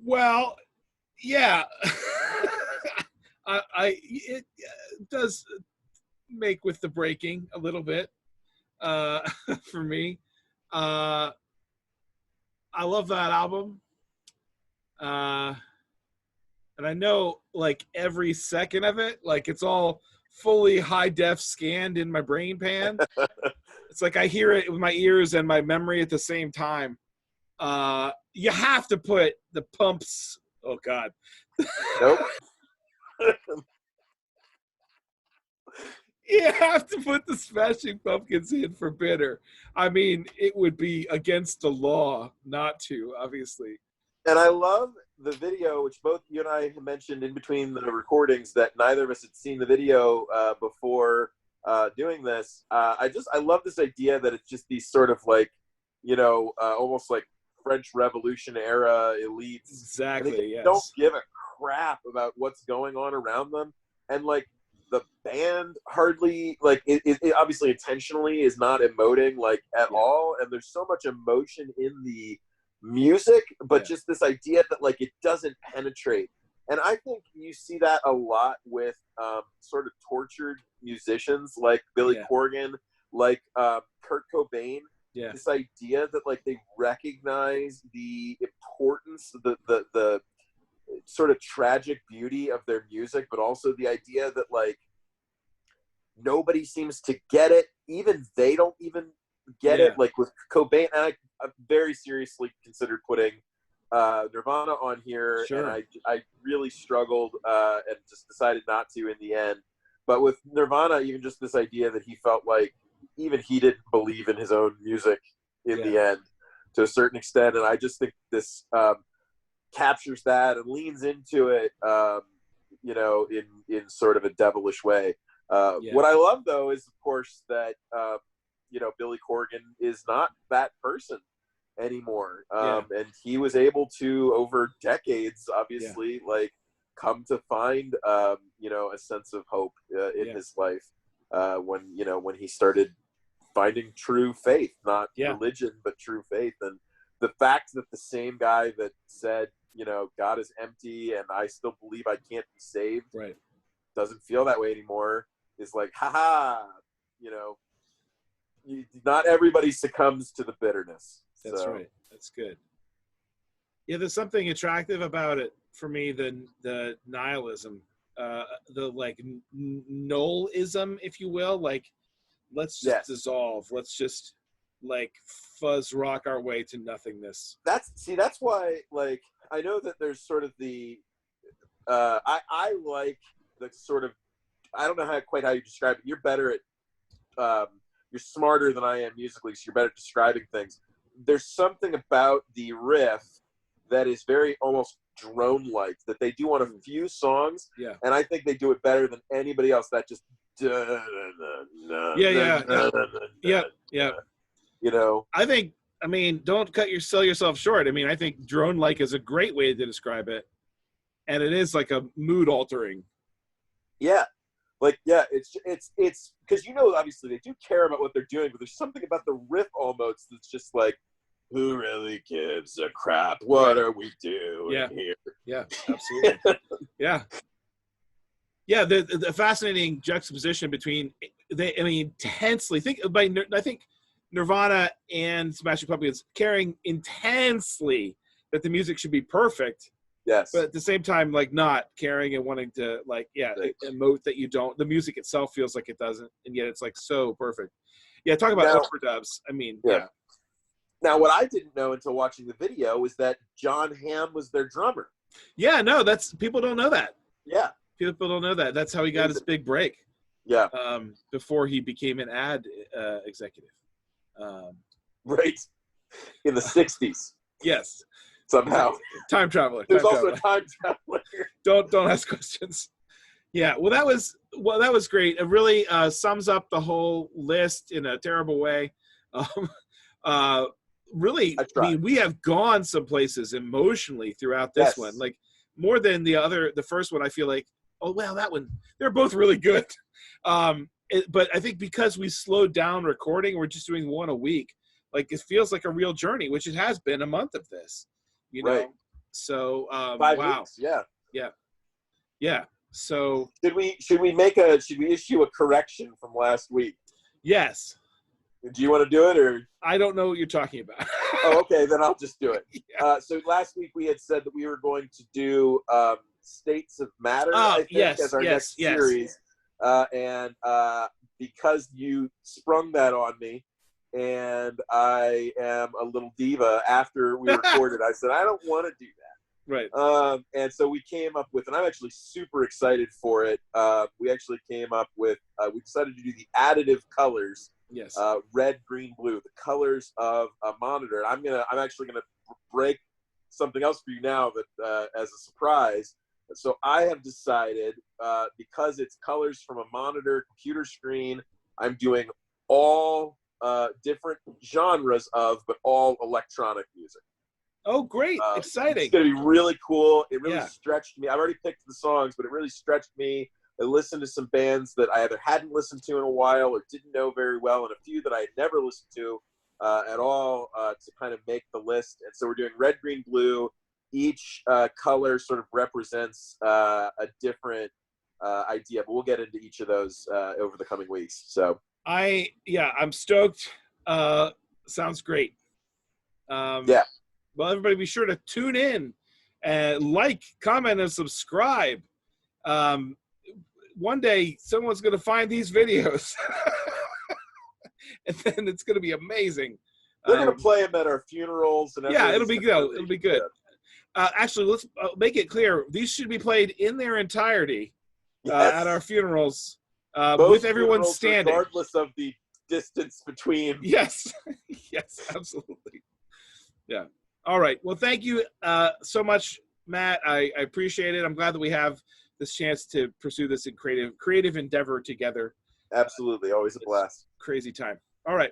Well, yeah. It does make with the breaking a little bit uh, for me. Uh, I love that album. Uh, and I know like every second of it, like it's all fully high def scanned in my brain pan. It's like I hear it with my ears and my memory at the same time. You have to put the Pumps. Oh God. Nope. You have to put the Smashing Pumpkins in for Bitter. I mean, it would be against the law not to, obviously. And I love the video, which both you and I had mentioned in between the recordings that neither of us had seen the video before doing this. I love this idea that it's just these sort of like, almost like French Revolution era elites. Exactly. They yes. don't give a crap about what's going on around them, and like the band hardly like it obviously intentionally is not emoting like at all, and there's so much emotion in the music, but just this idea that like it doesn't penetrate. And I think you see that a lot with sort of tortured musicians like Billy Corgan, like Kurt Cobain. This idea that like they recognize the importance, the sort of tragic beauty of their music, but also the idea that like nobody seems to get it. Even they don't even get it. Like with Cobain, and I very seriously considered putting Nirvana on here, and I really struggled and just decided not to in the end. But with Nirvana, even just this idea that he felt like even he didn't believe in his own music in the end to a certain extent, and I just think this captures that and leans into it, in sort of a devilish way. What I love, though, is, of course, that Billy Corgan is not that person anymore. And he was able to, over decades, obviously, like come to find, a sense of hope in his life when he started finding true faith, not religion, but true faith. And the fact that the same guy that said, God is empty and I still believe I can't be saved, doesn't feel that way anymore, is like, haha, not everybody succumbs to the bitterness. That's right. That's good. Yeah, there's something attractive about it for me, the nihilism, the like nullism, if you will. Like, let's just dissolve. Let's just like fuzz rock our way to nothingness. That's why, like, I know that there's sort of the I like the sort of, I don't know quite how you describe it. You're better at you're smarter than I am musically, so you're better at describing things. There's something about the riff that is very almost drone-like that they do on a few songs, and I think they do it better than anybody else. That just I mean, don't sell yourself short. I mean, I think drone-like is a great way to describe it, and it is like a mood altering. It's because obviously they do care about what they're doing, but there's something about the riff almost that's just like, who really gives a crap? What are we doing here? Yeah, absolutely. The fascinating juxtaposition between intensely I think Nirvana and Smashing Pumpkins caring intensely that the music should be perfect. Yes. But at the same time, like not caring and wanting to emote that you don't. The music itself feels like it doesn't, and yet it's like so perfect. Yeah, talk about overdubs. I mean, Now, what I didn't know until watching the video was that John Hamm was their drummer. Yeah, no, people don't know that. Yeah. People don't know that. That's how he got his big break. Yeah. Before he became an ad executive. Right. In the 60s. Yes. Somehow. Time traveler. There's also a time traveler. Don't ask questions. Yeah, well, that was great. It really sums up the whole list in a terrible way. Really, I mean, we have gone some places emotionally throughout this one, like more than the first one. I feel like, oh well, that one, they're both really good. But I think because we slowed down recording, we're just doing one a week. Like it feels like a real journey, which it has been a month of this. So 5 wow, weeks. Yeah. yeah. So Should we issue a correction from last week? yes, Do you want to do it or? I don't know what you're talking about. Oh, okay, then I'll just do it. Yeah. So last week we had said that we were going to do States of Matter, I think, yes, as our next yes. series. And because you sprung that on me, and I am a little diva after we recorded, I said, I don't want to do that. Right. And so we came up with, and I'm actually super excited for it. We actually came up with, we decided to do the additive colors. Yes. Red, green, blue, the colors of a monitor. I'm actually gonna break something else for you now that as a surprise. So I have decided, because it's colors from a monitor, computer screen, I'm doing all different genres of, but all electronic music. Oh, great! Exciting. It's gonna be really cool. It really Yeah. stretched me. I've already picked the songs, but it really stretched me. I listened to some bands that I either hadn't listened to in a while or didn't know very well, and a few that I had never listened to at all to kind of make the list. And so we're doing red, green, blue. Each color sort of represents a different idea, but we'll get into each of those over the coming weeks. So I'm stoked. Sounds great. Yeah. Well, everybody, be sure to tune in and like, comment, and subscribe. One day, someone's going to find these videos, and then it's going to be amazing. We're going to play them at our funerals. And Yeah, it'll be good. It'll be good. Actually, let's make it clear. These should be played in their entirety at our funerals with everyone standing. Regardless of the distance between. Yes. Yes, absolutely. Yeah. All right. Well, thank you so much, Matt. I appreciate it. I'm glad that we have this chance to pursue this in creative endeavor together. Absolutely. Always a blast. Crazy time. All right.